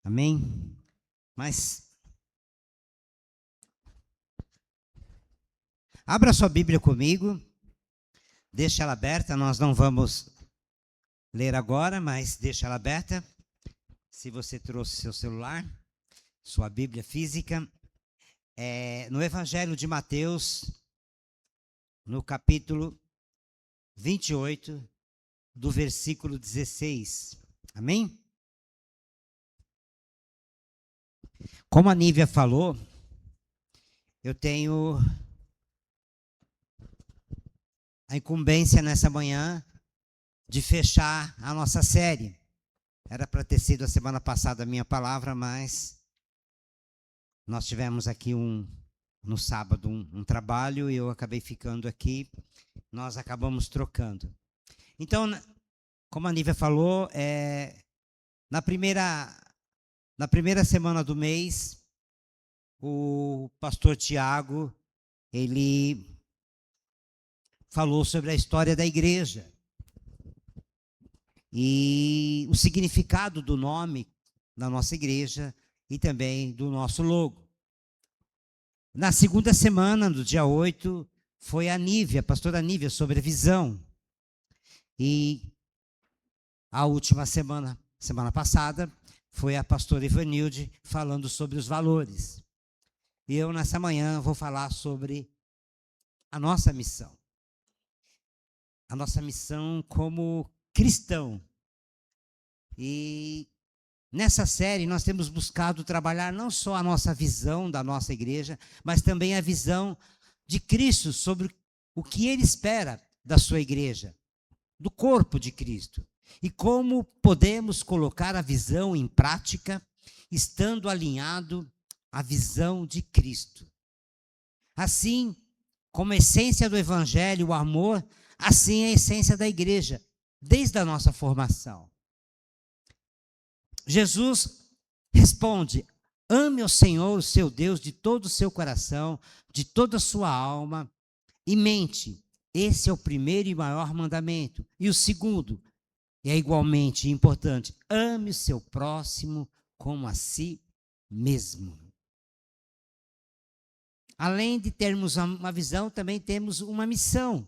Amém? Mas abra sua Bíblia comigo, deixa ela aberta, nós não vamos ler agora, mas deixa ela aberta. Se você trouxe seu celular, sua Bíblia física, no Evangelho de Mateus, no capítulo 28, do versículo 16. Amém? Como a Nívia falou, eu tenho a incumbência nessa manhã de fechar a nossa série. Era para ter sido a semana passada a minha palavra, mas nós tivemos aqui no sábado um trabalho e eu acabei ficando aqui. Nós acabamos trocando. Então, como a Nívia falou, na primeira semana do mês, o pastor Tiago, ele falou sobre a história da igreja e o significado do nome da nossa igreja e também do nosso logo. Na segunda semana, no dia 8, foi a pastora Nívia, sobre a visão. E a última semana passada, foi a pastora Ivanilde falando sobre os valores. E eu, nessa manhã, vou falar sobre a nossa missão. A nossa missão como cristão. E nessa série nós temos buscado trabalhar não só a nossa visão da nossa igreja, mas também a visão de Cristo sobre o que Ele espera da sua igreja, do corpo de Cristo. E como podemos colocar a visão em prática, estando alinhado à visão de Cristo. Assim, como a essência do Evangelho, o amor, assim é a essência da igreja, desde a nossa formação. Jesus responde: ame o Senhor, o seu Deus, de todo o seu coração, de toda a sua alma e mente. Esse é o primeiro e maior mandamento. E o segundo, é igualmente importante: ame o seu próximo como a si mesmo. Além de termos uma visão, também temos uma missão.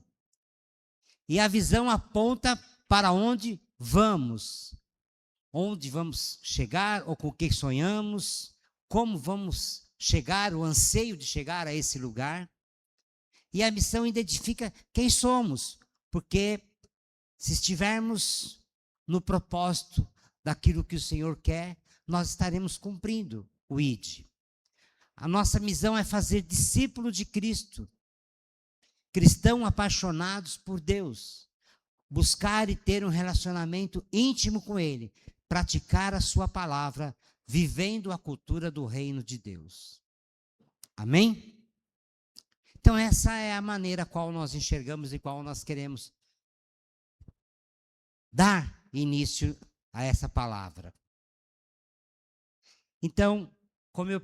E a visão aponta para onde vamos chegar, ou com o que sonhamos, como vamos chegar, o anseio de chegar a esse lugar. E a missão identifica quem somos, porque se estivermos no propósito daquilo que o Senhor quer, nós estaremos cumprindo o ID. A nossa missão é fazer discípulo de Cristo, cristãos apaixonados por Deus, buscar e ter um relacionamento íntimo com Ele, praticar a sua palavra, vivendo a cultura do reino de Deus. Amém? Então essa é a maneira qual nós enxergamos e qual nós queremos dar início a essa palavra. Então, como eu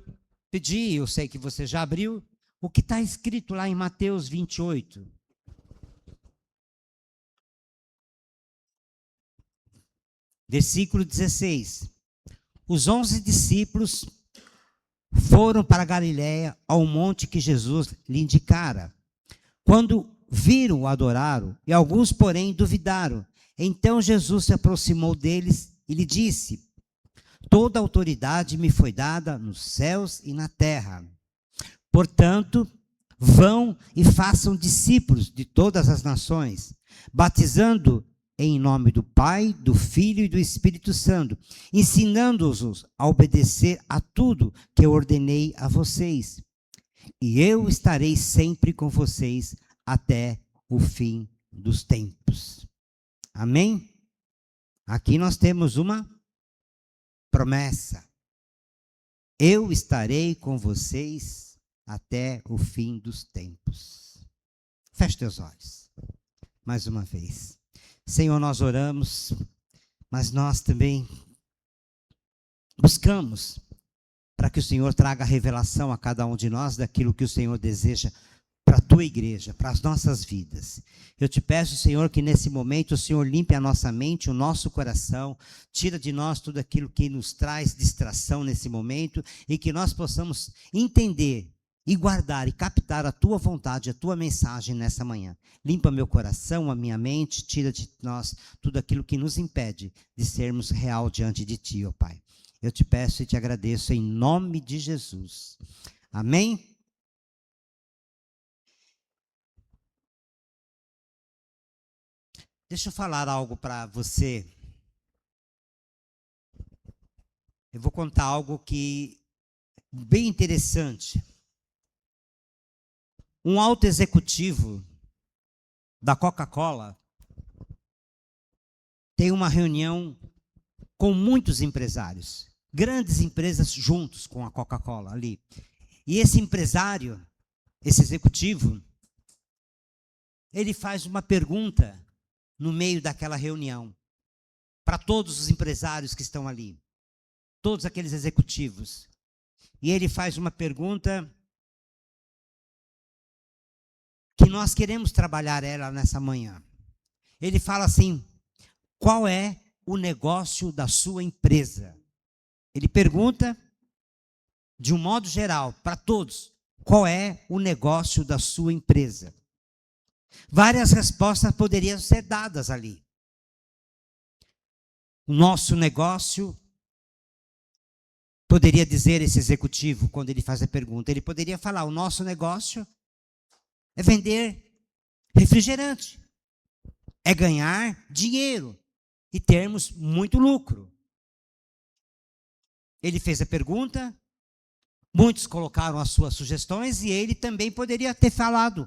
pedi, eu sei que você já abriu, o que está escrito lá em Mateus 28. Versículo 16. Os 11 discípulos foram para Galiléia, ao monte que Jesus lhe indicara. Quando viram, o adoraram, e alguns, porém, duvidaram. Então Jesus se aproximou deles e lhe disse: toda autoridade me foi dada nos céus e na terra. Portanto, vão e façam discípulos de todas as nações, batizando em nome do Pai, do Filho e do Espírito Santo, ensinando-os a obedecer a tudo que eu ordenei a vocês. E eu estarei sempre com vocês até o fim dos tempos. Amém? Aqui nós temos uma promessa. Eu estarei com vocês até o fim dos tempos. Feche teus olhos. Mais uma vez. Senhor, nós oramos, mas nós também buscamos para que o Senhor traga revelação a cada um de nós daquilo que o Senhor deseja para a tua igreja, para as nossas vidas. Eu te peço, Senhor, que nesse momento o Senhor limpe a nossa mente, o nosso coração, tira de nós tudo aquilo que nos traz distração nesse momento e que nós possamos entender e guardar e captar a tua vontade, a tua mensagem nessa manhã. Limpa meu coração, a minha mente, tira de nós tudo aquilo que nos impede de sermos real diante de ti, ó Pai. Eu te peço e te agradeço em nome de Jesus. Amém? Deixa eu falar algo para você. Eu vou contar algo que bem interessante. Um alto executivo da Coca-Cola tem uma reunião com muitos empresários, grandes empresas juntos com a Coca-Cola ali. E esse empresário, esse executivo, ele faz uma pergunta no meio daquela reunião para todos os empresários que estão ali, todos aqueles executivos. E ele faz uma pergunta que nós queremos trabalhar ela nessa manhã. Ele fala assim: qual é o negócio da sua empresa? Ele pergunta, de um modo geral, para todos, qual é o negócio da sua empresa? Várias respostas poderiam ser dadas ali. O nosso negócio, poderia dizer esse executivo, quando ele faz a pergunta, ele poderia falar: o nosso negócio é vender refrigerante, é ganhar dinheiro e termos muito lucro. Ele fez a pergunta, muitos colocaram as suas sugestões e ele também poderia ter falado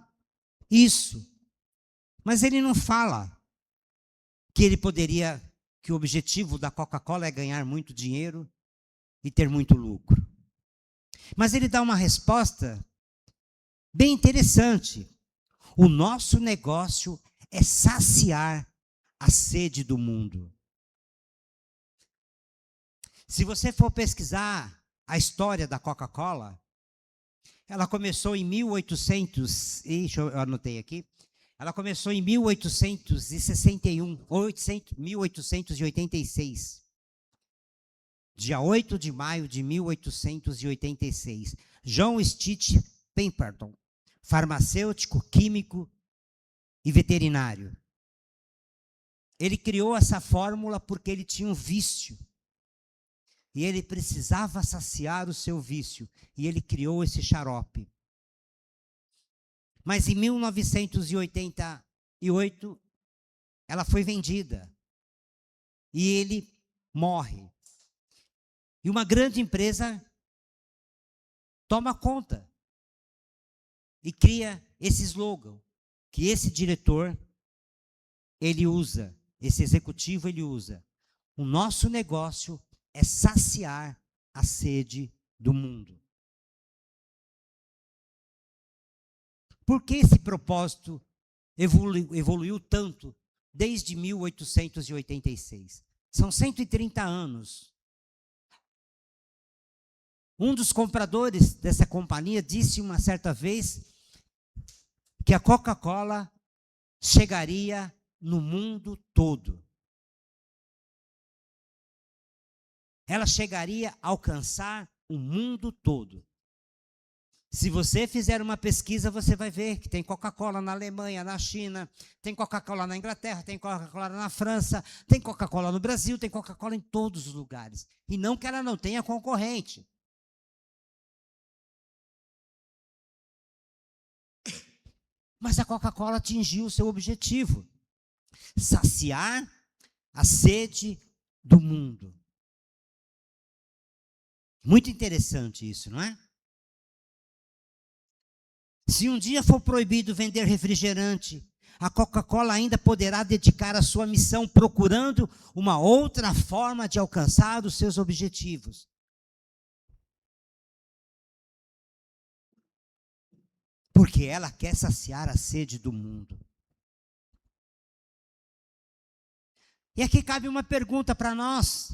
isso. Mas ele não fala que ele poderia, que o objetivo da Coca-Cola é ganhar muito dinheiro e ter muito lucro. Mas ele dá uma resposta bem interessante. O nosso negócio é saciar a sede do mundo. Se você for pesquisar a história da Coca-Cola, ela começou em eu anotei aqui, ela começou em 1861, 1886. Dia 8 de maio de 1886. John Stitt Pemberton, farmacêutico, químico e veterinário. Ele criou essa fórmula porque ele tinha um vício. E ele precisava saciar o seu vício. E ele criou esse xarope. Mas em 1988, ela foi vendida. E ele morre. E uma grande empresa toma conta. E cria esse slogan. Que esse diretor, ele usa. Esse executivo, ele usa. O nosso negócio é saciar a sede do mundo. Por que esse propósito evoluiu tanto desde 1886? São 130 anos. Um dos compradores dessa companhia disse uma certa vez que a Coca-Cola chegaria no mundo todo. Ela chegaria a alcançar o mundo todo. Se você fizer uma pesquisa, você vai ver que tem Coca-Cola na Alemanha, na China, tem Coca-Cola na Inglaterra, tem Coca-Cola na França, tem Coca-Cola no Brasil, tem Coca-Cola em todos os lugares. E não que ela não tenha concorrente. Mas a Coca-Cola atingiu o seu objetivo: saciar a sede do mundo. Muito interessante isso, não é? Se um dia for proibido vender refrigerante, a Coca-Cola ainda poderá dedicar a sua missão procurando uma outra forma de alcançar os seus objetivos. Porque ela quer saciar a sede do mundo. E aqui cabe uma pergunta para nós,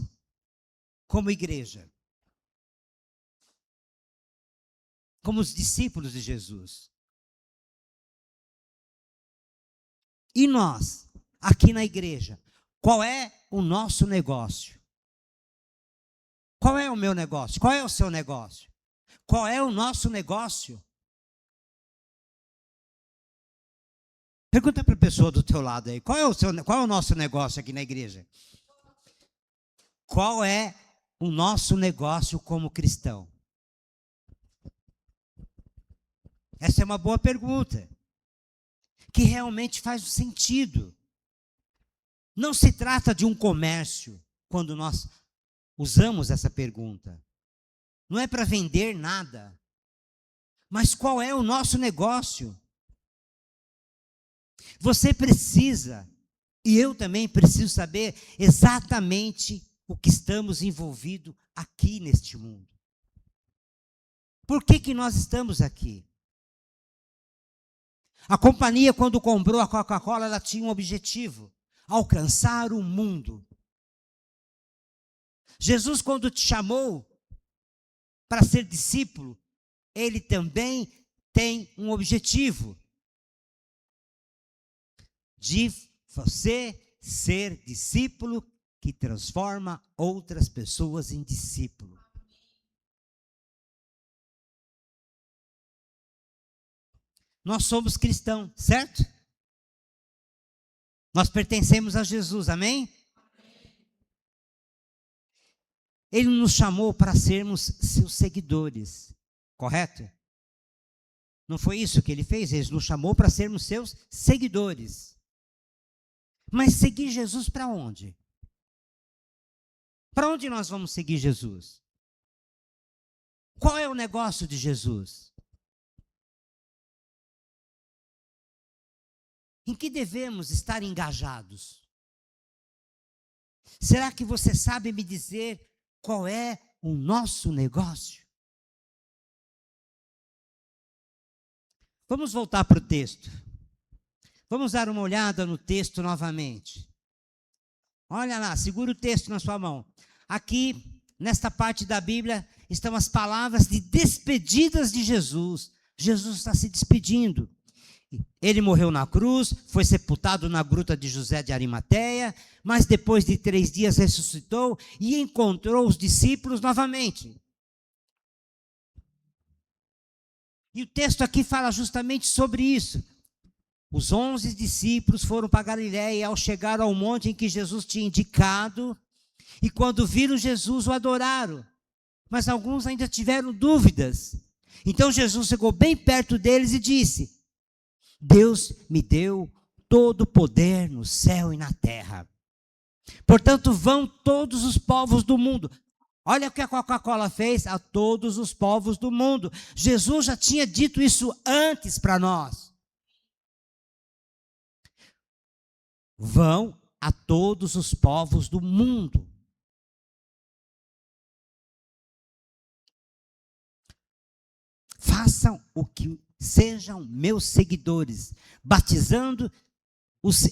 como igreja. Como os discípulos de Jesus. E nós, aqui na igreja, qual é o nosso negócio? Qual é o meu negócio? Qual é o seu negócio? Qual é o nosso negócio? Pergunta para a pessoa do teu lado aí, qual é o nosso negócio aqui na igreja? Qual é o nosso negócio como cristão? Essa é uma boa pergunta, que realmente faz sentido. Não se trata de um comércio, quando nós usamos essa pergunta. Não é para vender nada. Mas qual é o nosso negócio? Você precisa, e eu também preciso saber exatamente o que estamos envolvidos aqui neste mundo. Por que nós estamos aqui? A companhia, quando comprou a Coca-Cola, ela tinha um objetivo: alcançar o mundo. Jesus, quando te chamou para ser discípulo, ele também tem um objetivo: de você ser discípulo que transforma outras pessoas em discípulo. Nós somos cristãos, certo? Nós pertencemos a Jesus, amém? Ele nos chamou para sermos seus seguidores, correto? Não foi isso que ele fez? Ele nos chamou para sermos seus seguidores. Mas seguir Jesus para onde? Para onde nós vamos seguir Jesus? Qual é o negócio de Jesus? Em que devemos estar engajados? Será que você sabe me dizer qual é o nosso negócio? Vamos voltar para o texto. Vamos dar uma olhada no texto novamente. Olha lá, segura o texto na sua mão. Aqui, nesta parte da Bíblia, estão as palavras de despedidas de Jesus. Jesus está se despedindo. Ele morreu na cruz, foi sepultado na gruta de José de Arimateia, mas depois de 3 dias ressuscitou e encontrou os discípulos novamente. E o texto aqui fala justamente sobre isso. Os 11 discípulos foram para Galiléia e ao chegar ao monte em que Jesus tinha indicado, e quando viram Jesus, o adoraram. Mas alguns ainda tiveram dúvidas. Então Jesus chegou bem perto deles e disse: Deus me deu todo o poder no céu e na terra. Portanto, vão todos os povos do mundo. Olha o que a Coca-Cola fez a todos os povos do mundo. Jesus já tinha dito isso antes para nós. Vão a todos os povos do mundo. Façam o que sejam meus seguidores, batizando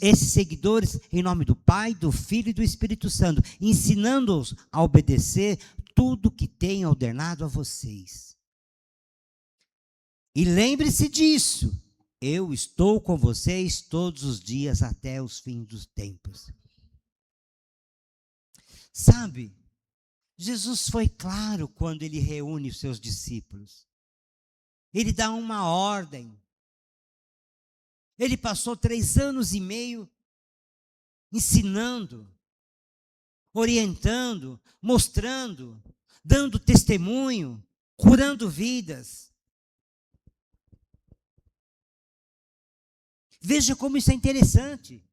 esses seguidores em nome do Pai, do Filho e do Espírito Santo, ensinando-os a obedecer tudo que tenho ordenado a vocês. E lembre-se disso, eu estou com vocês todos os dias até os fins dos tempos. Sabe, Jesus foi claro quando ele reúne os seus discípulos. Ele dá uma ordem. Ele passou 3 anos e meio ensinando, orientando, mostrando, dando testemunho, curando vidas. Veja como isso é interessante.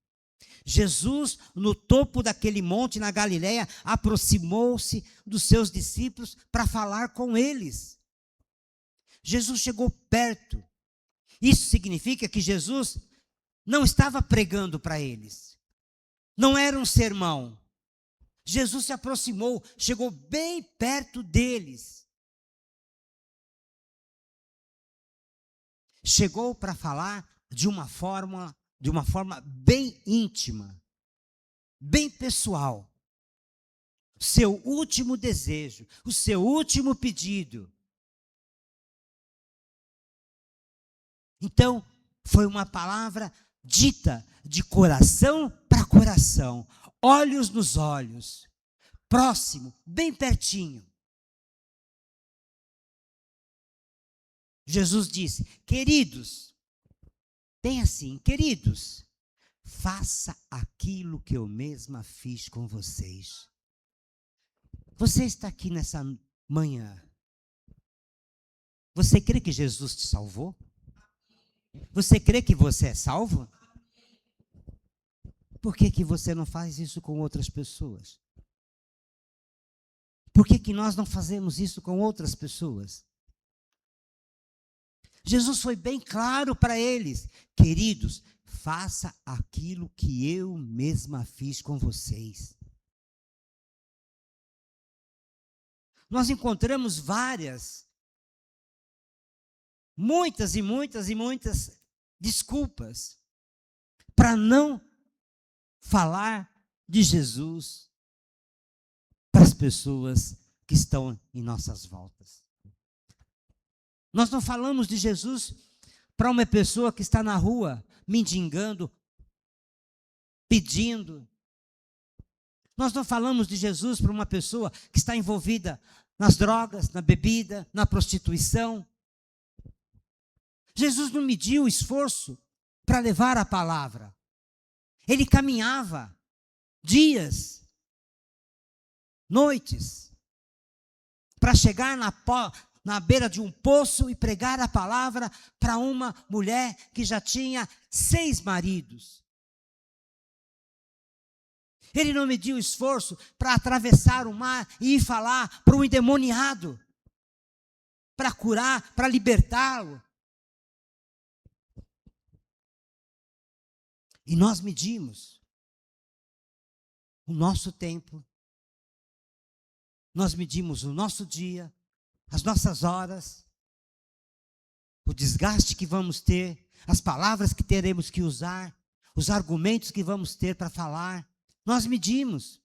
Jesus, no topo daquele monte na Galiléia, aproximou-se dos seus discípulos para falar com eles. Jesus chegou perto. Isso significa que Jesus não estava pregando para eles. Não era um sermão. Jesus se aproximou, chegou bem perto deles. Chegou para falar de uma forma bem íntima, bem pessoal. Seu último desejo, o seu último pedido. Então, foi uma palavra dita de coração para coração, olhos nos olhos, próximo, bem pertinho. Jesus disse: queridos, bem assim, queridos, faça aquilo que eu mesma fiz com vocês. Você está aqui nessa manhã. Você crê que Jesus te salvou? Você crê que você é salvo? Por que você não faz isso com outras pessoas? Por que nós não fazemos isso com outras pessoas? Jesus foi bem claro para eles: queridos, faça aquilo que eu mesma fiz com vocês. Nós encontramos muitas desculpas para não falar de Jesus para as pessoas que estão em nossas voltas. Nós não falamos de Jesus para uma pessoa que está na rua mendigando, pedindo. Nós não falamos de Jesus para uma pessoa que está envolvida nas drogas, na bebida, na prostituição. Jesus não mediu esforço para levar a palavra. Ele caminhava dias, noites, para chegar na beira de um poço e pregar a palavra para uma mulher que já tinha 6 maridos. Ele não mediu esforço para atravessar o mar e ir falar para um endemoniado, para curar, para libertá-lo. E nós medimos o nosso tempo, nós medimos o nosso dia, as nossas horas, o desgaste que vamos ter, as palavras que teremos que usar, os argumentos que vamos ter para falar. Nós medimos.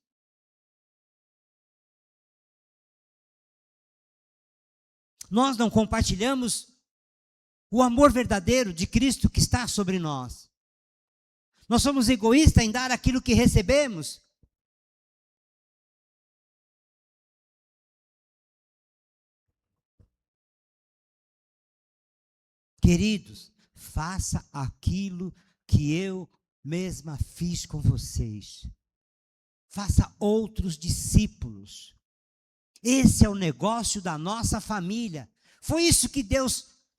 Nós não compartilhamos o amor verdadeiro de Cristo que está sobre nós. Nós somos egoístas em dar aquilo que recebemos. Queridos, faça aquilo que eu mesma fiz com vocês. Faça outros discípulos. Esse é o negócio da nossa família. Foi isso que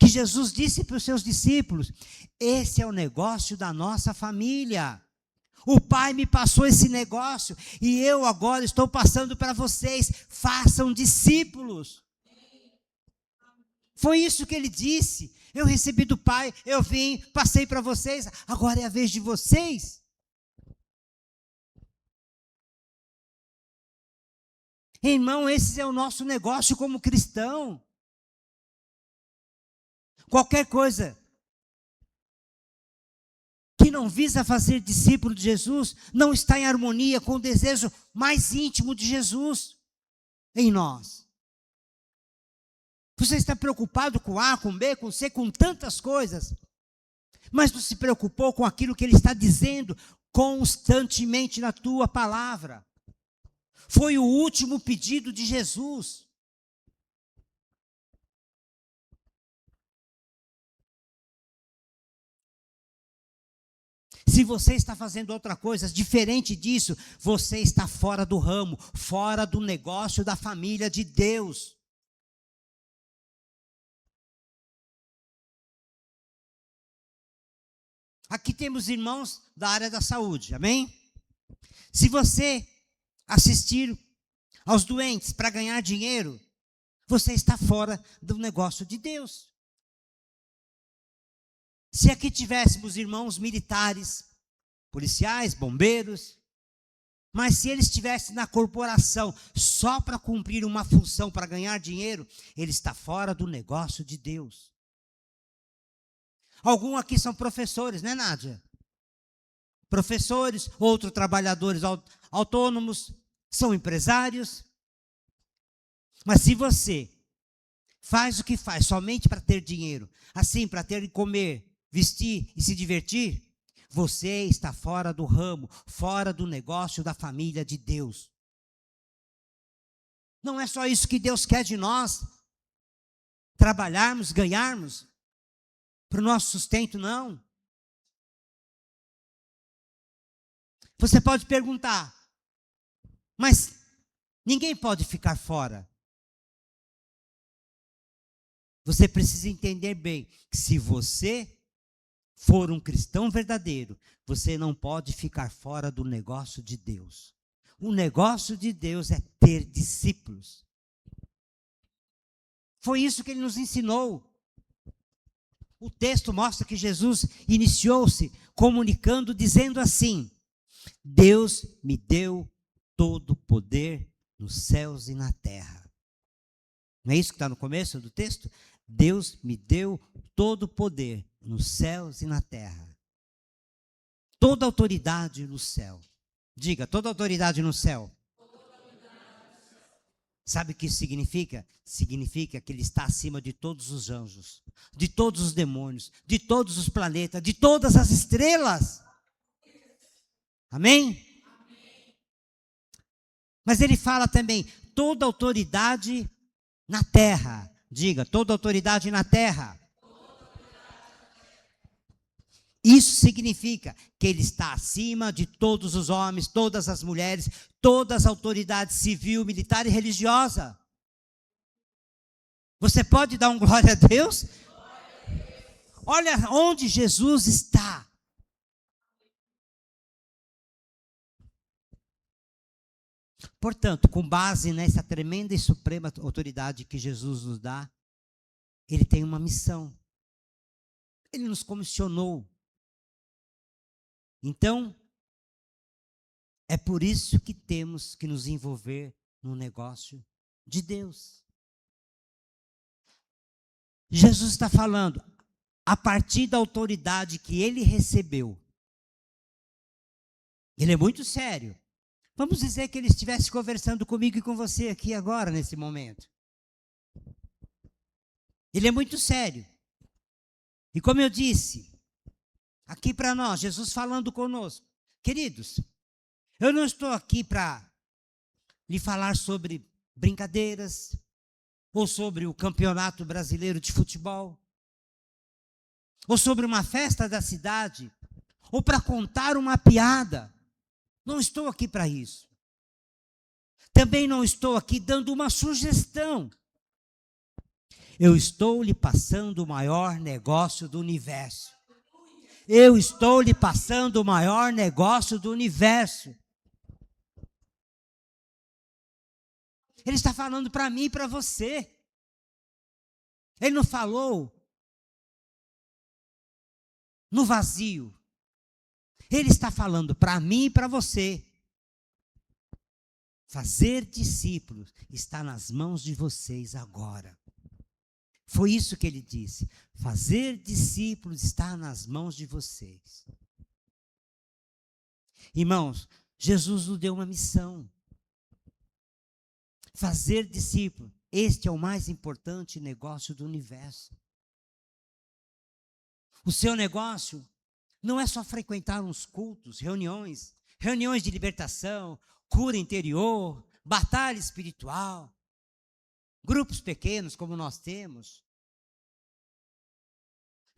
Jesus disse para os seus discípulos. Esse é o negócio da nossa família. O Pai me passou esse negócio e eu agora estou passando para vocês. Façam discípulos. Foi isso que ele disse. Eu recebi do Pai, eu vim, passei para vocês, agora é a vez de vocês. Irmão, esse é o nosso negócio como cristão. Qualquer coisa que não visa fazer discípulo de Jesus, não está em harmonia com o desejo mais íntimo de Jesus em nós. Você está preocupado com A, com B, com C, com tantas coisas, mas não se preocupou com aquilo que Ele está dizendo constantemente na tua palavra. Foi o último pedido de Jesus. Se você está fazendo outra coisa diferente disso, você está fora do ramo, fora do negócio da família de Deus. Aqui temos irmãos da área da saúde, amém? Se você assistir aos doentes para ganhar dinheiro, você está fora do negócio de Deus. Se aqui tivéssemos irmãos militares, policiais, bombeiros, mas se eles estivessem na corporação só para cumprir uma função, para ganhar dinheiro, ele está fora do negócio de Deus. Alguns aqui são professores, né, Nádia? Professores, outros trabalhadores autônomos, são empresários. Mas se você faz o que faz somente para ter dinheiro, assim, para ter de comer, vestir e se divertir, Você está fora do ramo, fora do negócio da família de Deus. Não é só isso que Deus quer de nós, trabalharmos, ganharmos para o nosso sustento, não. Você pode perguntar, mas ninguém pode ficar fora. Você precisa entender bem que se você for um cristão verdadeiro, você não pode ficar fora do negócio de Deus. O negócio de Deus é ter discípulos. Foi isso que ele nos ensinou. O texto mostra que Jesus iniciou-se comunicando, dizendo assim: Deus me deu todo o poder nos céus e na terra. Não é isso que está no começo do texto? Deus me deu todo o poder nos céus e na terra. Toda autoridade no céu. Diga, toda autoridade no céu. Sabe o que isso significa? Significa que ele está acima de todos os anjos, de todos os demônios, de todos os planetas, de todas as estrelas. Amém? Mas ele fala também, toda autoridade na terra. Diga, toda autoridade na terra. Isso significa que ele está acima de todos os homens, todas as mulheres, todas as autoridades civil, militar e religiosa. Você pode dar um glória a Deus? Olha onde Jesus está. Portanto, com base nessa tremenda e suprema autoridade que Jesus nos dá, ele tem uma missão. Ele nos comissionou. Então, é por isso que temos que nos envolver no negócio de Deus. Jesus está falando, a partir da autoridade que ele recebeu. Ele é muito sério. Vamos dizer que ele estivesse conversando comigo e com você aqui agora, nesse momento. Ele é muito sério. E como eu disse, aqui para nós, Jesus falando conosco. Queridos, eu não estou aqui para lhe falar sobre brincadeiras, ou sobre o campeonato brasileiro de futebol, ou sobre uma festa da cidade, ou para contar uma piada. Não estou aqui para isso. Também não estou aqui dando uma sugestão. Eu estou lhe passando o maior negócio do universo. Eu estou lhe passando o maior negócio do universo. Ele está falando para mim e para você. Ele não falou no vazio. Ele está falando para mim e para você. Fazer discípulos está nas mãos de vocês agora. Foi isso que ele disse. Fazer discípulos está nas mãos de vocês. Irmãos, Jesus nos deu uma missão. Fazer discípulos. Este é o mais importante negócio do universo. O seu negócio não é só frequentar uns cultos, reuniões de libertação, cura interior, batalha espiritual, grupos pequenos como nós temos.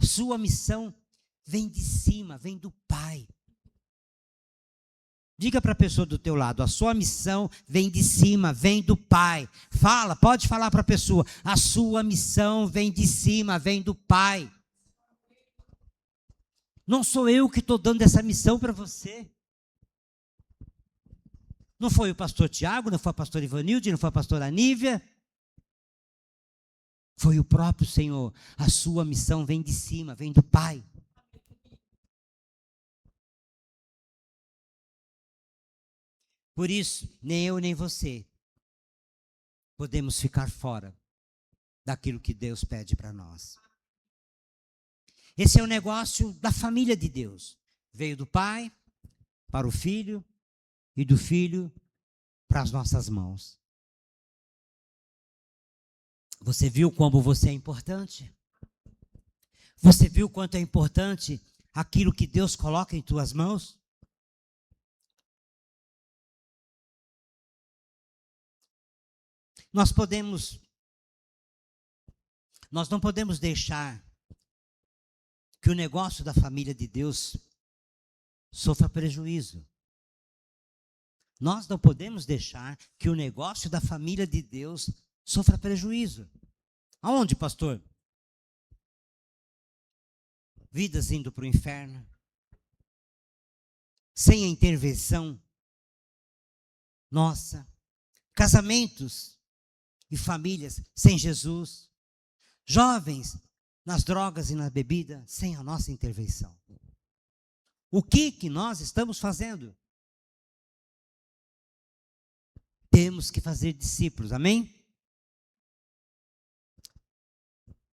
Sua missão vem de cima, vem do Pai. Diga para a pessoa do teu lado, a sua missão vem de cima, vem do Pai. Fala, pode falar para a pessoa, a sua missão vem de cima, vem do Pai. Não sou eu que estou dando essa missão para você. Não foi o pastor Tiago, não foi a pastora Ivanilde, não foi a pastora Anívia. Foi o próprio Senhor. A sua missão vem de cima, vem do Pai. Por isso, nem eu nem você podemos ficar fora daquilo que Deus pede para nós. Esse é o negócio da família de Deus. Veio do Pai para o Filho e do Filho para as nossas mãos. Você viu como você é importante? Você viu quanto é importante aquilo que Deus coloca em tuas mãos? Nós não podemos deixar que o negócio da família de Deus sofra prejuízo. Nós não podemos deixar que o negócio da família de Deus sofra prejuízo. Aonde, pastor? Vidas indo para o inferno, sem a intervenção nossa, casamentos e famílias sem Jesus, jovens nas drogas e na bebida sem a nossa intervenção. O que nós estamos fazendo? Temos que fazer discípulos, amém?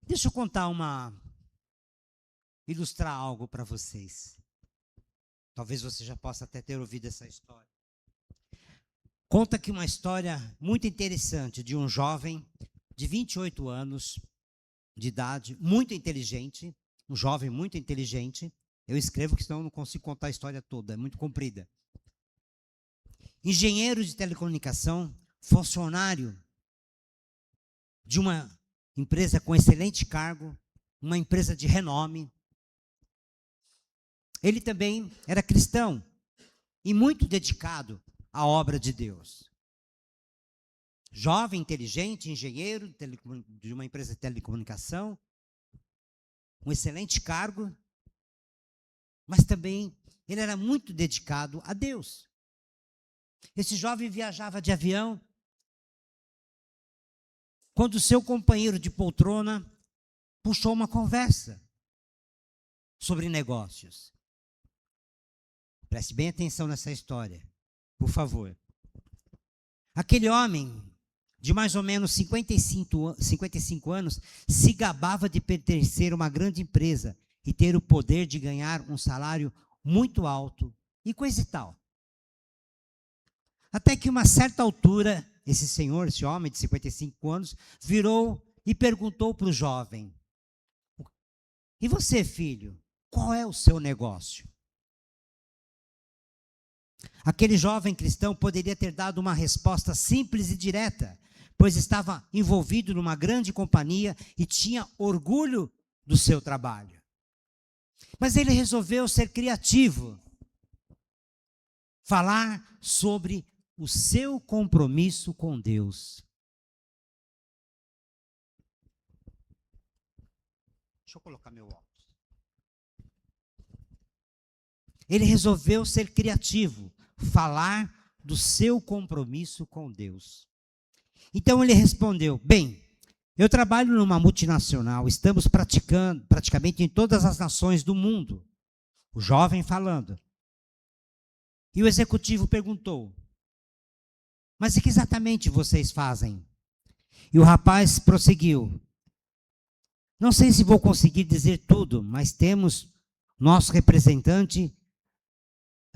Deixa eu ilustrar algo para vocês. Talvez você já possa até ter ouvido essa história. Conta aqui uma história muito interessante de um jovem de 28 anos de idade, muito inteligente, um jovem muito inteligente. Eu escrevo, porque senão eu não consigo contar a história toda, é muito comprida. Engenheiro de telecomunicação, funcionário de uma empresa com excelente cargo, uma empresa de renome. Ele também era cristão e muito dedicado à obra de Deus. Jovem, inteligente, engenheiro de uma empresa de telecomunicação, um excelente cargo, mas também ele era muito dedicado a Deus. Esse jovem viajava de avião, quando seu companheiro de poltrona puxou uma conversa sobre negócios. Preste bem atenção nessa história, por favor. Aquele homem, de mais ou menos 55 anos, se gabava de pertencer a uma grande empresa e ter o poder de ganhar um salário muito alto e coisa e tal. Até que uma certa altura, esse homem de 55 anos, virou e perguntou para o jovem: e você, filho, qual é o seu negócio? Aquele jovem cristão poderia ter dado uma resposta simples e direta, pois estava envolvido numa grande companhia e tinha orgulho do seu trabalho. Mas ele resolveu ser criativo, falar sobre o seu compromisso com Deus. Deixa eu colocar meu óculos. Ele resolveu ser criativo, falar do seu compromisso com Deus. Então ele respondeu: bem, eu trabalho numa multinacional, estamos praticamente em todas as nações do mundo. O jovem falando. E o executivo perguntou: mas o que exatamente vocês fazem? E o rapaz prosseguiu: não sei se vou conseguir dizer tudo, mas temos nosso representante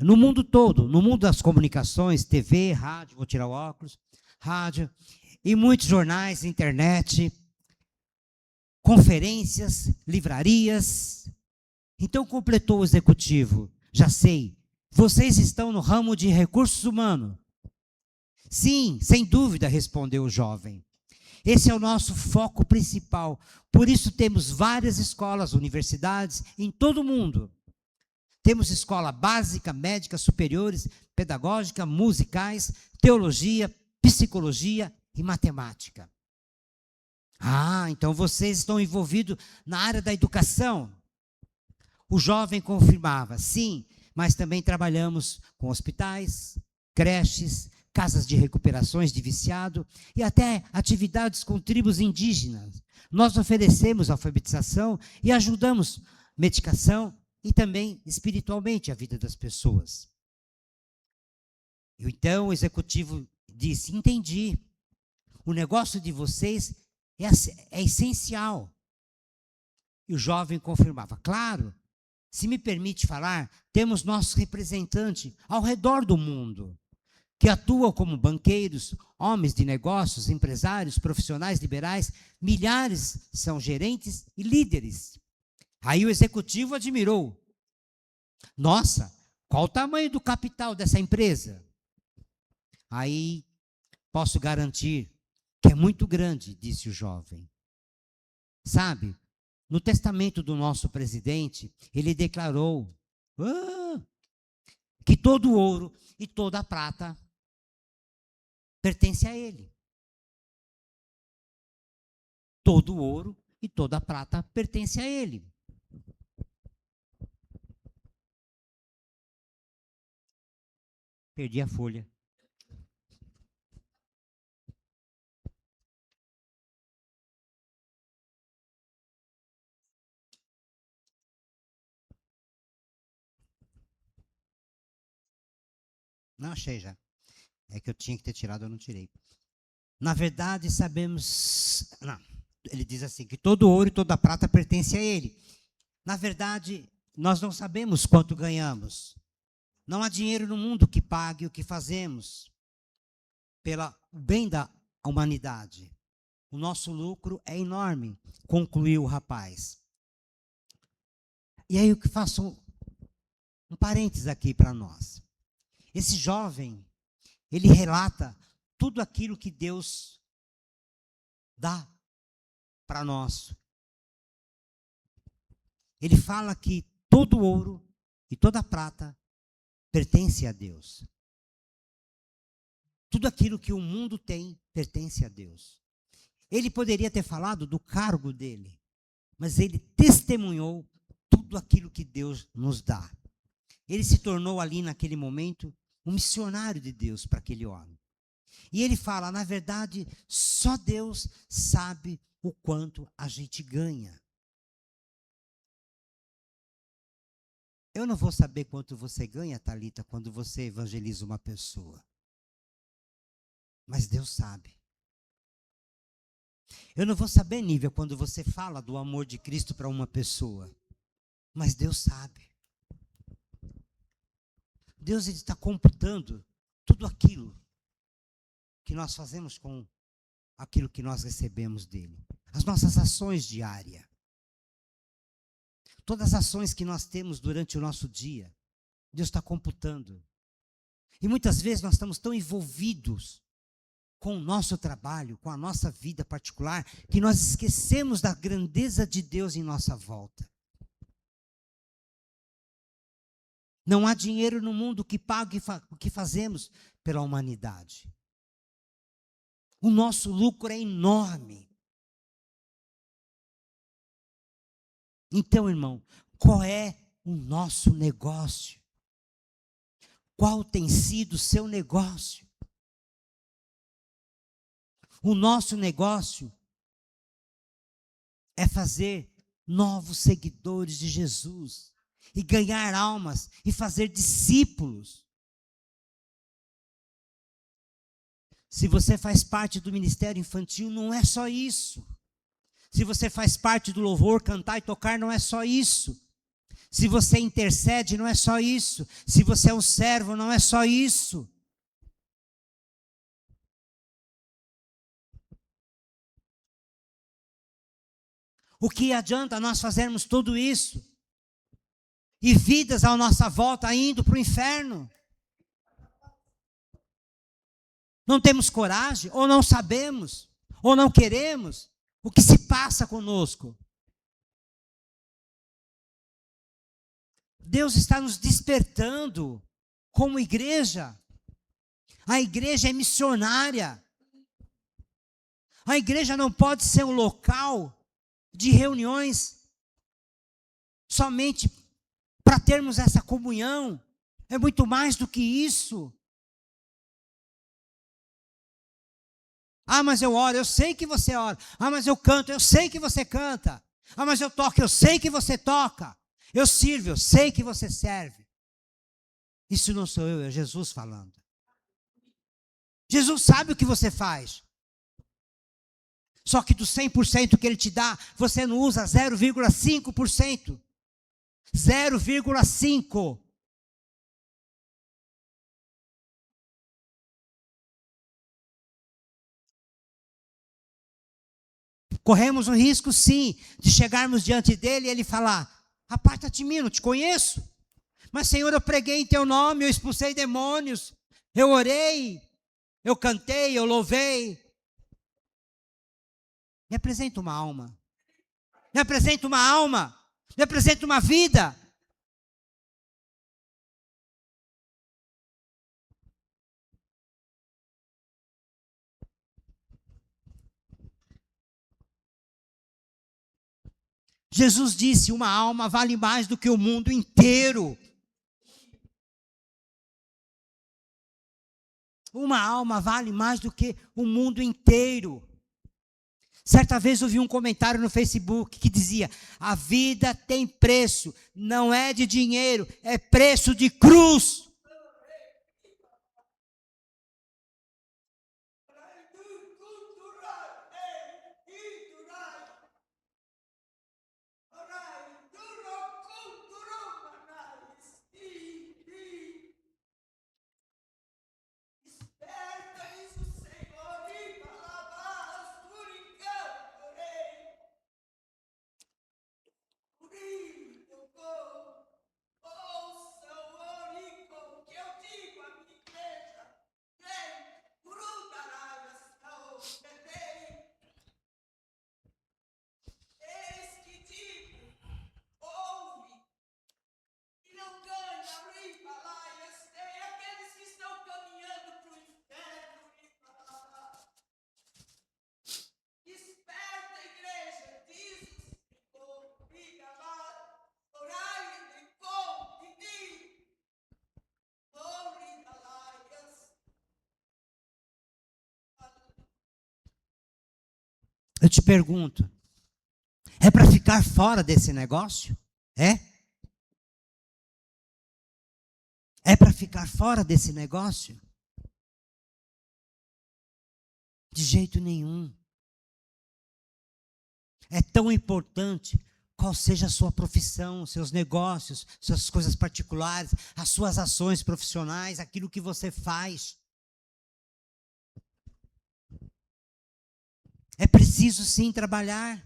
no mundo todo, no mundo das comunicações, TV, rádio, vou tirar o óculos, rádio, e muitos jornais, internet, conferências, livrarias. Então completou o executivo: já sei, vocês estão no ramo de recursos humanos. Sim, sem dúvida, respondeu o jovem. Esse é o nosso foco principal. Por isso temos várias escolas, universidades em todo o mundo. Temos escola básica, médica, superiores, pedagógica, musicais, teologia, psicologia e matemática. Ah, então vocês estão envolvidos na área da educação? O jovem confirmava: sim, mas também trabalhamos com hospitais, creches, casas de recuperações de viciado e até atividades com tribos indígenas. Nós oferecemos alfabetização e ajudamos medicação e também espiritualmente a vida das pessoas. Então o executivo disse: entendi, o negócio de vocês é essencial. E o jovem confirmava: claro, se me permite falar, temos nosso representante ao redor do mundo, que atuam como banqueiros, homens de negócios, empresários, profissionais liberais, milhares são gerentes e líderes. Aí o executivo admirou: Nossa, qual o tamanho do capital dessa empresa? Aí, posso garantir que é muito grande, disse o jovem. Sabe, no testamento do nosso presidente, ele declarou que todo o ouro e toda a prata pertence a ele. Todo o ouro e toda a prata pertence a ele. Perdi a folha. Não achei já. É que eu tinha que ter tirado, eu não tirei. Na verdade, sabemos... Não, ele diz assim, que todo ouro e toda prata pertence a ele. Na verdade, nós não sabemos quanto ganhamos. Não há dinheiro no mundo que pague o que fazemos pelo bem da humanidade. O nosso lucro é enorme, concluiu o rapaz. E aí eu faço um parênteses aqui para nós. Esse jovem, ele relata tudo aquilo que Deus dá para nós. Ele fala que todo ouro e toda prata pertence a Deus. Tudo aquilo que o mundo tem pertence a Deus. Ele poderia ter falado do cargo dele, mas ele testemunhou tudo aquilo que Deus nos dá. Ele se tornou ali naquele momento um missionário de Deus para aquele homem. E ele fala, na verdade, só Deus sabe o quanto a gente ganha. Eu não vou saber quanto você ganha, Thalita, quando você evangeliza uma pessoa. Mas Deus sabe. Eu não vou saber, Nívia, quando você fala do amor de Cristo para uma pessoa. Mas Deus sabe. Deus está computando tudo aquilo que nós fazemos com aquilo que nós recebemos dele. As nossas ações diárias. Todas as ações que nós temos durante o nosso dia, Deus está computando. E muitas vezes nós estamos tão envolvidos com o nosso trabalho, com a nossa vida particular, que nós esquecemos da grandeza de Deus em nossa volta. Não há dinheiro no mundo que pague o que fazemos pela humanidade. O nosso lucro é enorme. Então, irmão, qual é o nosso negócio? Qual tem sido o seu negócio? O nosso negócio é fazer novos seguidores de Jesus e ganhar almas e fazer discípulos. Se você faz parte do ministério infantil, não é só isso. Se você faz parte do louvor, cantar e tocar, não é só isso. Se você intercede, não é só isso. Se você é um servo, não é só isso. O que adianta nós fazermos tudo isso? E vidas à nossa volta indo para o inferno? Não temos coragem, ou não sabemos, ou não queremos. O que se passa conosco? Deus está nos despertando como igreja. A igreja é missionária. A igreja não pode ser um local de reuniões somente para termos essa comunhão. É muito mais do que isso. Ah, mas eu oro, eu sei que você ora. Ah, mas eu canto, eu sei que você canta. Ah, mas eu toco, eu sei que você toca. Eu sirvo, eu sei que você serve. Isso não sou eu, é Jesus falando. Jesus sabe o que você faz. Só que do 100% que Ele te dá, você não usa 0,5%. 0,5%. Corremos o risco, sim, de chegarmos diante dele e ele falar: aparta-te de mim, não te conheço. Mas, Senhor, eu preguei em teu nome, eu expulsei demônios, eu orei, eu cantei, eu louvei. Me apresenta uma alma. Me apresenta uma alma. Me apresenta uma vida. Jesus disse: uma alma vale mais do que o mundo inteiro. Uma alma vale mais do que o mundo inteiro. Certa vez eu vi um comentário no Facebook que dizia: a vida tem preço, não é de dinheiro, é preço de cruz. Eu te pergunto, é para ficar fora desse negócio? É? É para ficar fora desse negócio? De jeito nenhum. É tão importante qual seja a sua profissão, seus negócios, suas coisas particulares, as suas ações profissionais, aquilo que você faz. É preciso sim trabalhar,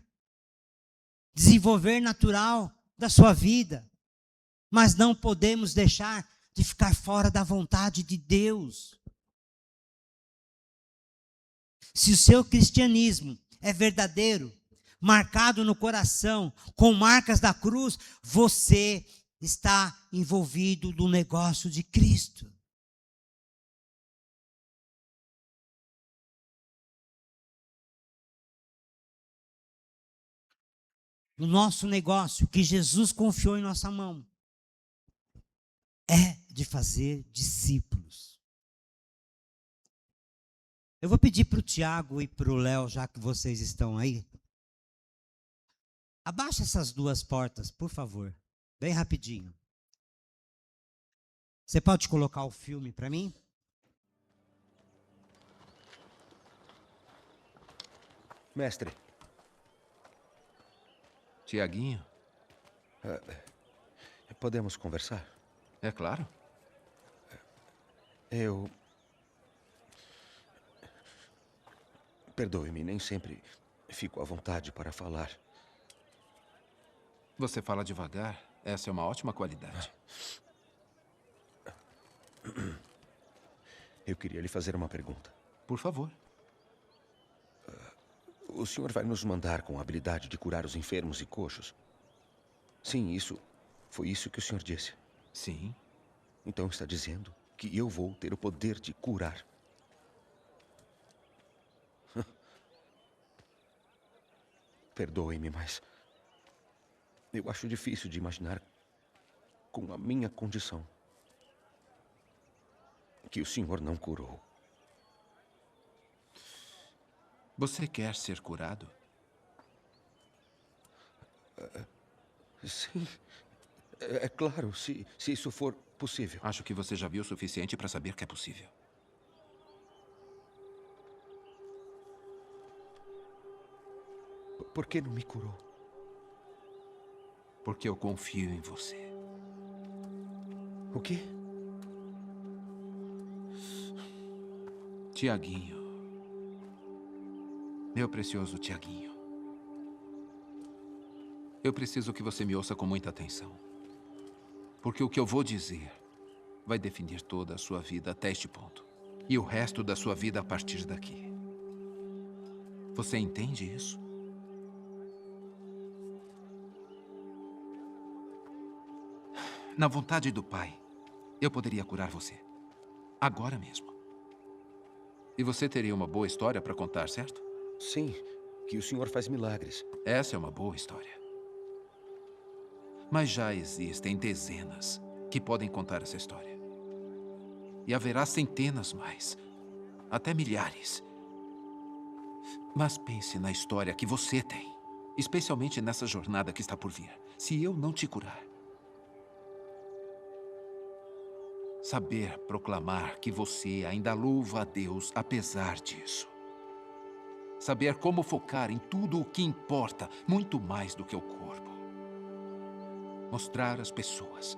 desenvolver natural da sua vida, mas não podemos deixar de ficar fora da vontade de Deus. Se o seu cristianismo é verdadeiro, marcado no coração, com marcas da cruz, você está envolvido no negócio de Cristo. O nosso negócio, que Jesus confiou em nossa mão, é de fazer discípulos. Eu vou pedir para o Tiago e para o Léo, já que vocês estão aí. Abaixa essas duas portas, por favor. Bem rapidinho. Você pode colocar o filme para mim? Mestre. Tiaguinho? Podemos conversar? É claro. Perdoe-me, nem sempre fico à vontade para falar. Você fala devagar. Essa é uma ótima qualidade. Eu queria lhe fazer uma pergunta. Por favor. O senhor vai nos mandar com a habilidade de curar os enfermos e coxos? Sim, foi isso que o senhor disse. Sim. Então está dizendo que eu vou ter o poder de curar. Perdoe-me, mas eu acho difícil de imaginar, com a minha condição, que o senhor não curou. Você quer ser curado? Sim, é claro, se isso for possível. Acho que você já viu o suficiente para saber que é possível. Por que não me curou? Porque eu confio em você. O quê? Tiaguinho. Meu precioso Tiaguinho. Eu preciso que você me ouça com muita atenção. Porque o que eu vou dizer vai definir toda a sua vida até este ponto. E o resto da sua vida a partir daqui. Você entende isso? Na vontade do Pai, eu poderia curar você. Agora mesmo. E você teria uma boa história para contar, certo? Sim, que o senhor faz milagres. Essa é uma boa história. Mas já existem dezenas que podem contar essa história. E haverá centenas mais. Até milhares. Mas pense na história que você tem. Especialmente nessa jornada que está por vir. Se eu não te curar. Saber proclamar que você ainda louva a Deus apesar disso. Saber como focar em tudo o que importa, muito mais do que o corpo. Mostrar às pessoas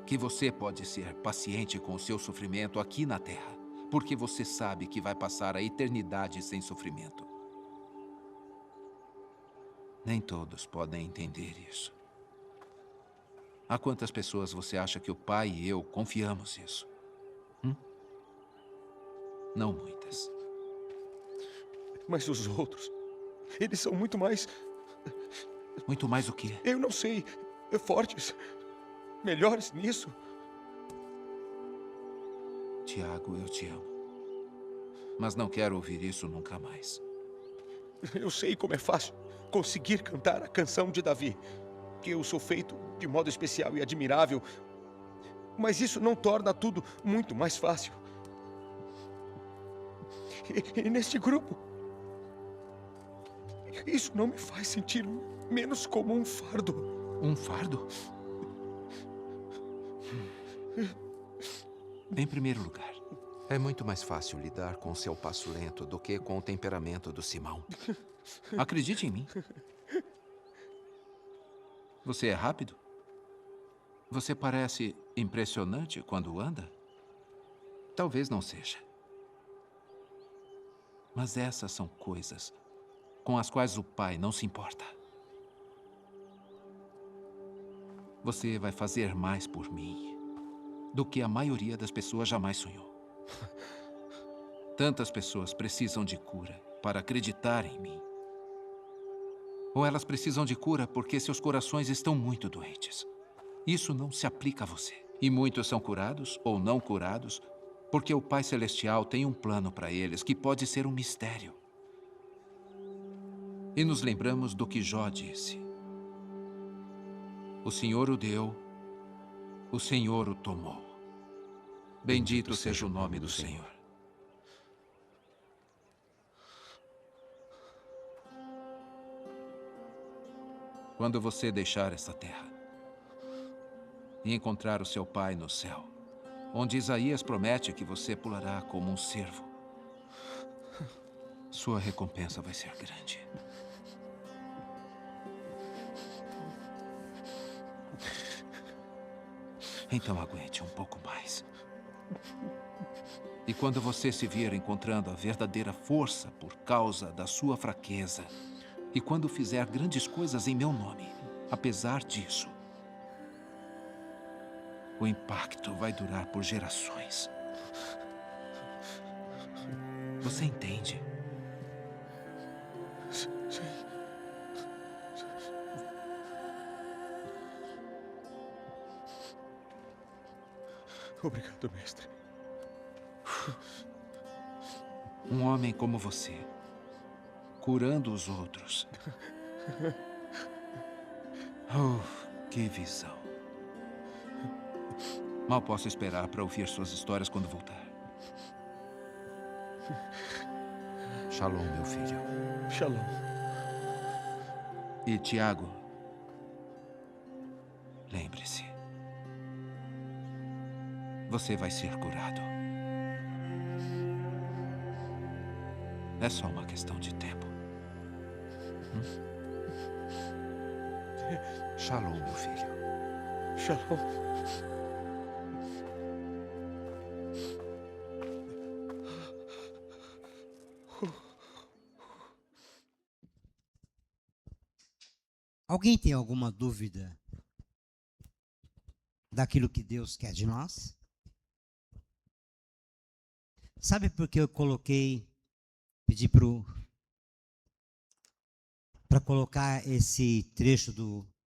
que você pode ser paciente com o seu sofrimento aqui na Terra, porque você sabe que vai passar a eternidade sem sofrimento. Nem todos podem entender isso. A quantas pessoas você acha que o Pai e eu confiamos isso? Não muitas. Mas os outros, eles são muito mais, Muito mais o quê? eu não sei, fortes, melhores nisso. Tiago, eu te amo. Mas não quero ouvir isso nunca mais. Eu sei como é fácil conseguir cantar a canção de Davi, que eu sou feito de modo especial e admirável, mas isso não torna tudo muito mais fácil. E neste grupo, isso não me faz sentir menos como um fardo. Um fardo? Em primeiro lugar, é muito mais fácil lidar com seu passo lento do que com o temperamento do Simão. Acredite em mim. Você é rápido? Você parece impressionante quando anda? Talvez não seja. Mas essas são coisas com as quais o Pai não se importa. Você vai fazer mais por mim do que a maioria das pessoas jamais sonhou. Tantas pessoas precisam de cura para acreditar em mim. Ou elas precisam de cura porque seus corações estão muito doentes. Isso não se aplica a você. E muitos são curados ou não curados porque o Pai Celestial tem um plano para eles que pode ser um mistério. E nos lembramos do que Jó disse. O Senhor o deu, o Senhor o tomou. Bendito seja o nome do Senhor. Quando você deixar essa terra e encontrar o seu Pai no céu, onde Isaías promete que você pulará como um cervo, sua recompensa vai ser grande. Então aguente um pouco mais. E quando você se vir encontrando a verdadeira força por causa da sua fraqueza, e quando fizer grandes coisas em meu nome, apesar disso, o impacto vai durar por gerações. Você entende? Sim. Obrigado, mestre. Um homem como você, curando os outros. Oh, que visão. Mal posso esperar para ouvir suas histórias quando voltar. Shalom, meu filho. Shalom. E, Tiago, lembre-se. Você vai ser curado. É só uma questão de tempo. Shalom, meu filho. Shalom. Alguém tem alguma dúvida daquilo que Deus quer de nós? Sabe por que eu pedi para colocar esse trecho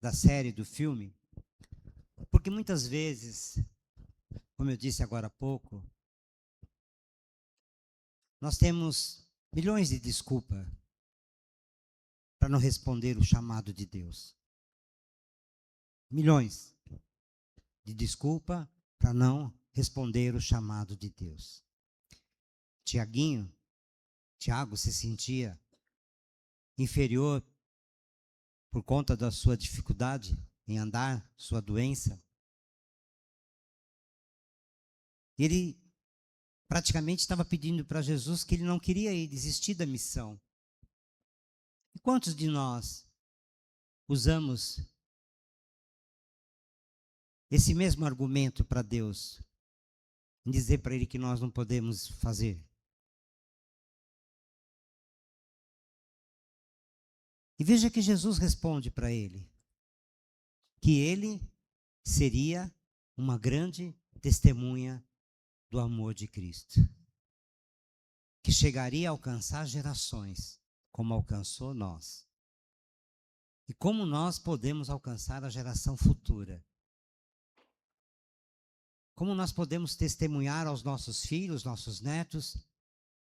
da série, do filme? Porque muitas vezes, como eu disse agora há pouco, nós temos milhões de desculpas para não responder o chamado de Deus. Milhões de desculpas para não responder o chamado de Deus. Tiago se sentia inferior por conta da sua dificuldade em andar, sua doença. Ele praticamente estava pedindo para Jesus que ele não queria ir, desistir da missão. E quantos de nós usamos esse mesmo argumento para Deus, em dizer para Ele que nós não podemos fazer? E veja que Jesus responde para ele, que ele seria uma grande testemunha do amor de Cristo, que chegaria a alcançar gerações, como alcançou nós. E como nós podemos alcançar a geração futura? Como nós podemos testemunhar aos nossos filhos, nossos netos,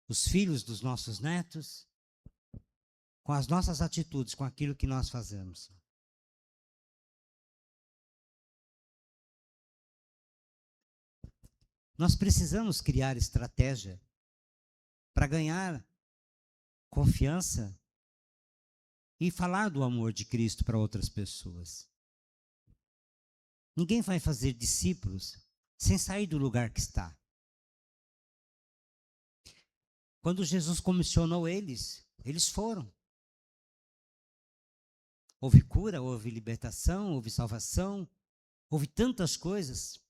os filhos dos nossos netos, com as nossas atitudes, com aquilo que nós fazemos? Nós precisamos criar estratégia para ganhar confiança e falar do amor de Cristo para outras pessoas. Ninguém vai fazer discípulos sem sair do lugar que está. Quando Jesus comissionou eles foram. Houve cura, houve libertação, houve salvação, houve tantas coisas.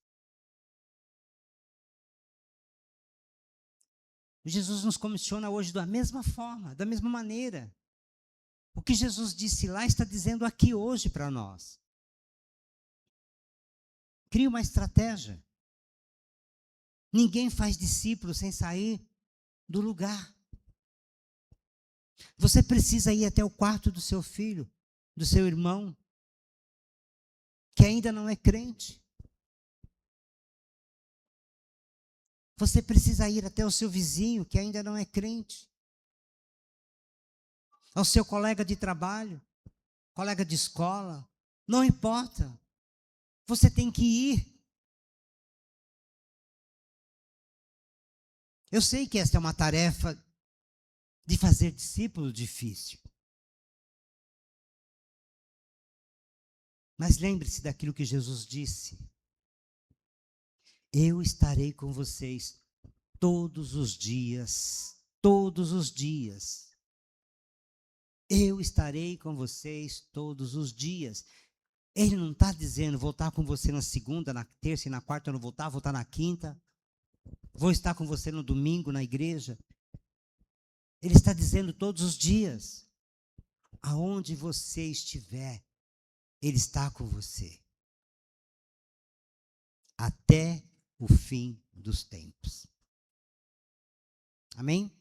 Jesus nos comissiona hoje da mesma forma, da mesma maneira. O que Jesus disse lá está dizendo aqui hoje para nós. Crie uma estratégia. Ninguém faz discípulo sem sair do lugar. Você precisa ir até o quarto do seu filho, do seu irmão, que ainda não é crente. Você precisa ir até o seu vizinho, que ainda não é crente. Ao seu colega de trabalho, colega de escola, não importa. Você tem que ir. Eu sei que esta é uma tarefa de fazer discípulo difícil. Mas lembre-se daquilo que Jesus disse. Eu estarei com vocês todos os dias. Todos os dias. Eu estarei com vocês todos os dias. Ele não está dizendo, vou estar com você na segunda, na terça e na quarta eu não vou estar na quinta. Vou estar com você no domingo na igreja. Ele está dizendo todos os dias. Aonde você estiver, Ele está com você. Até o fim dos tempos. Amém?